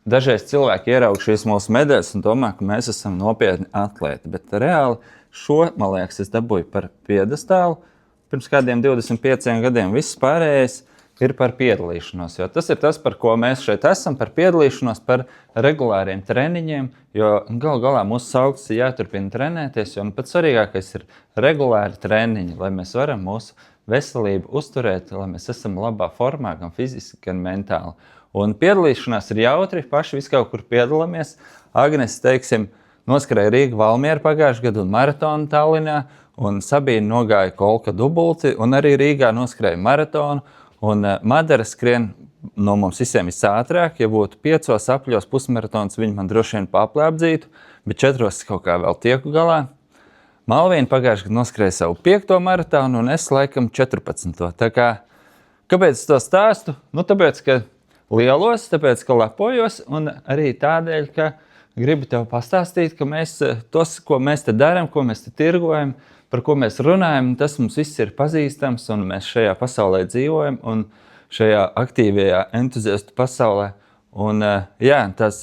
dažreiz cilvēki ieraugšies mūsu medaļas un domā, ka mēs esam nopietni atlēti. Bet reāli man liekas, es dabūju par piedestālu pirms kādiem 25 gadiem. Viss pārējais ir par piedalīšanos. Jo tas ir tas, par ko mēs šeit esam, par piedalīšanos, par regulāriem treniņiem. Jo galu galā mūsu sauklis ir jāturpina trenēties, jo pats svarīgākais ir regulāri treniņi, lai mēs varam mūsu veselību uzturēt, lai mēs esam labā formā, gan fiziski, gan mentāli. Un piedalīšanās ir jautri, paši visu kaut kur piedalāmies. Agnes, teiksim, noskrēja Rīga Valmiera pagājušajā gadu un maratonu Tallinā, un Sabīna nogāja Kolka dubulti, un arī Rīgā noskrēja maratonu. Un Madara skrien no mums visiem visātrāk. Ja būtu 5 apļos pusmaratons, viņi man droši vien paplēpdzītu, bet 4 kaut kā vēl tieku galā. Malvīna pagājušajā gadā noskrēja savu 5. maratonu, un es laikam 14. Tā kā, kāpēc es to stāstu? Tāpēc, ka lielos, tāpēc, ka lepojos, un arī tādēļ, ka gribu tev pastāstīt, ka mēs tos, ko mēs te darām, ko mēs te tirgojam, par ko mēs runājam, tas mums viss ir pazīstams, un mēs šajā pasaulē dzīvojam, un šajā aktīvajā entuziastu pasaulē. Un tas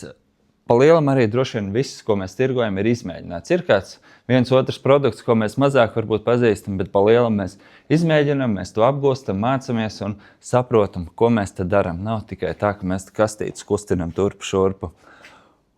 pa lielam arī droši vien viss, ko mēs tirgojam, ir izmēģināts. Ir kāds viens otrs produkts, ko mēs mazāk varbūt pazīstam, bet pa lielam mēs izmēģinām, mēs to apgūstam, mācamies un saprotam, ko mēs te darām. Nav tikai tā, ka mēs kastītes kustinam turpu šurpu.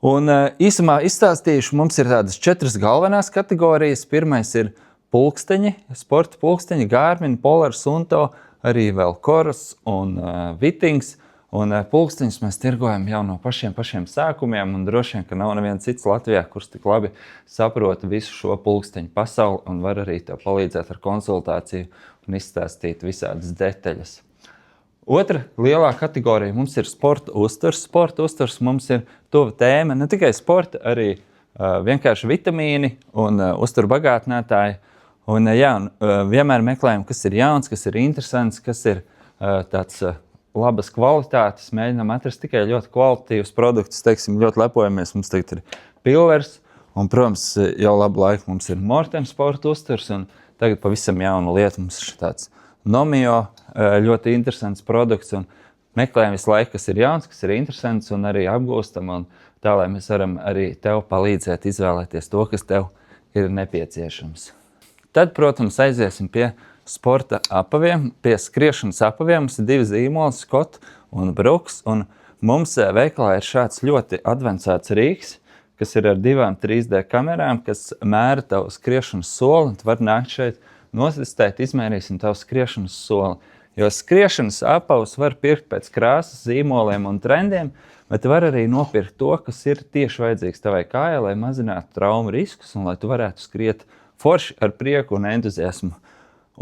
Un īsumā izstāstīšu, mums ir tādas 4 galvenās kategorijas. Pirmais ir pulksteņi, sporta pulksteņi, Garmin, Polar, Sunto, arī vēl Coros un Vitings. Un pulksteņus mēs tirgojam jau no pašiem sākumiem, un droši vien, ka nav neviens cits Latvijā, kurš tik labi saprota visu šo pulksteņu pasauli un var arī tev palīdzēt ar konsultāciju un izstāstīt visādas detaļas. Otra lielā kategorija mums ir sporta uzturs. Sporta uzturs mums ir tuva tēma, ne tikai sporta, arī vienkārši vitamīni un uzturbagātinātāji. Un vienmēr meklējam, kas ir jauns, kas ir interesants, kas ir tāds labas kvalitātes. Mēģinām atrast tikai ļoti kvalitatīvus produktus. Teiksim, ļoti lepojamies, mums tagad ir Pilvers, un, protams, jau labu laiku mums ir Morten sporta uzturs, un tagad pavisam jauna lieta mums ir tāds Nomio, ļoti interesants produkts, un meklējam visu laiku, kas ir jauns, kas ir interesants, un arī apgūstam, un tā, lai mēs varam arī tev palīdzēt izvēlēties to, kas tev ir nepieciešams. Tad, protams, aiziesim pie sporta apaviem, pie skriešanas apaviem. Mums ir 2 zīmoli, Scott un Brooks, un mums veikalā ir šāds ļoti advancēts rīks, kas ir ar 2 3D kamerām, kas mēra tavu skriešanas soli, un tu vari nākt šeit, nosistēt, izmērīsim tavu skriešanas soli. Jo skriešanas apavus var pirkt pēc krāsas, zīmoliem un trendiem, bet var arī nopirkt to, kas ir tieši vajadzīgs tavai kājai, lai mazinātu traumu riskus un lai tu varētu skriet forši ar prieku un entuziasmu.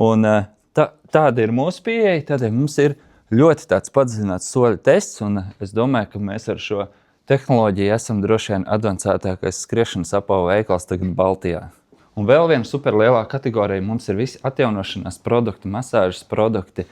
Un tāda ir mūsu pieeja, tādēļ mums ir ļoti tāds padziļināts soļu tests, un es domāju, ka mēs ar šo tehnoloģiju esam droši vien advancētākais skriešanas apavu veikals tagad Baltijā. Un vēl viena superlielā kategorija mums ir visi atjaunošanās produkti, masāžas produkti,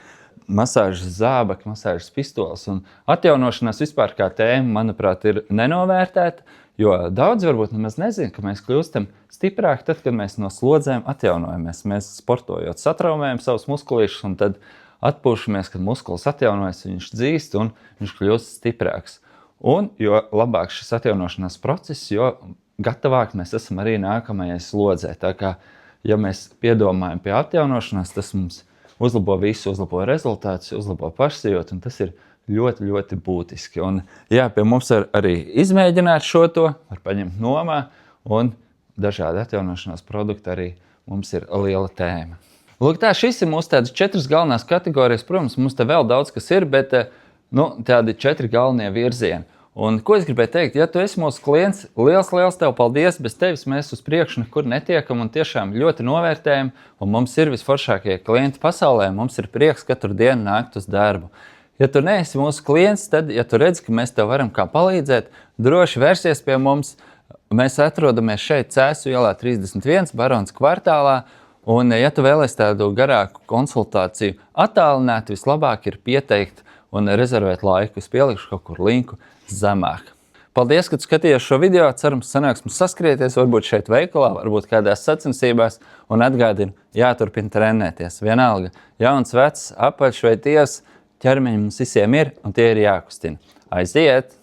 masāžas zābaki, masāžas pistoles. Un atjaunošanās vispār kā tēma, manuprāt, ir nenovērtēta, jo daudz varbūt nemaz nezina, ka mēs kļūstam stiprāki tad, kad mēs no slodzēm atjaunojamies. Mēs sportojot satraumējam savus muskulīšus un tad atpūšamies, kad muskulis atjaunojas, viņš dzīst un viņš kļūst stiprāks. Un jo labāk šis atjaunošanās process, jo gatavāk mēs esam arī nākamajai slodzē. Tā kā, ja mēs piedomājam pie atjaunošanās, tas mums uzlabo visu, uzlabo rezultātus, uzlabo pašsajūtu, un tas ir ļoti, ļoti būtiski. Un pie mums var arī izmēģināt šo to, var paņemt nomā, un dažādi atjaunošanās produkti arī mums ir liela tēma. Lūk, šis ir mūsu tādas 4 galvenās kategorijas. Protams, mums te vēl daudz kas ir, bet tādi 4 galvenie virzieni. Un ko es gribēju teikt, ja tu esi mūsu klients, liels tev paldies, bez tevis mēs uz priekšu nekur netiekam un tiešām ļoti novērtējam, un mums ir visforšākie klienti pasaulē, mums ir prieks katru dienu nākt uz darbu. Ja tu neesi mūsu klients, tad, ja tu redzi, ka mēs tev varam kā palīdzēt, droši vērsies pie mums. Mēs atrodamies šeit Cēsu ielā 31, Barons kvartālā, un ja tu vēlies tādu garāku konsultāciju attālināt, vislabāk ir pieteikt un rezervēt laiku. Es pielikšu kaut kur linku zemāk. Paldies, ka tu skatījies šo video. Cerams, sanāks mums saskrieties, varbūt šeit veikalā, varbūt kādās sacensībās, un atgādinu, jāturpina trenēties. Vienalga, jauns, vecs, apaļš vai ties, ķermeņi mums visiem ir, un tie ir jākustina. Aiziet!